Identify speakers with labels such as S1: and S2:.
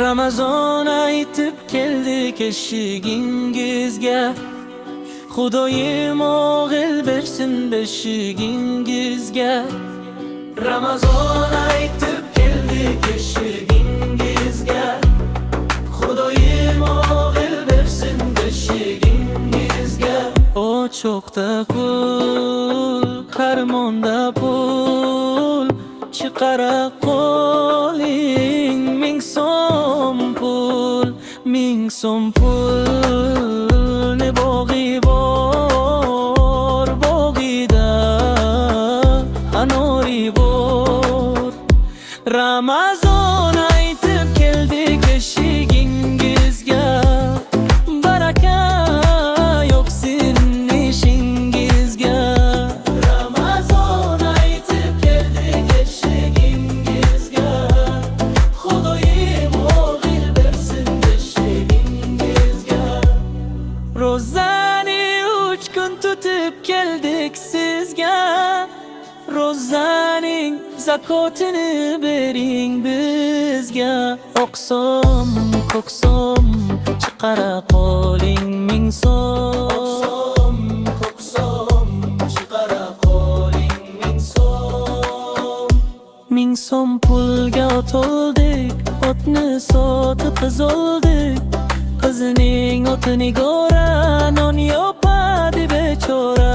S1: Ramazon aytib keldik eshigingizga, Xudoyim o'g'il bersin beshigingizga. Ramazon aytib keldik eshigingizga, Xudoyim o'g'il bersin beshigingizga. O'choqda kul, qarmonda pul, chiqara qo'ling ming so'm pul, ming so'm pulni bog'i bor, bog'ida anori bor. Ramazon aytib keldik eshigingizga, baraka yo'q sizning ishingizga. Ramazon aytib keldik eshigingizga, Xudoyim o'g'il bersin beshigingizga. Ro'zani 3 kun tutib keldik sizga, Ro'zaning zakotini bering bizga. Oqsom, ko'ksom, chiqara qo'ling ming so'm. Ko'ksom, chiqara qo'ling ming so'm. Ming so'm pulga ot oldik, otni sotib qiz oldik. Qizning otini ko'ra non yopadi bechora.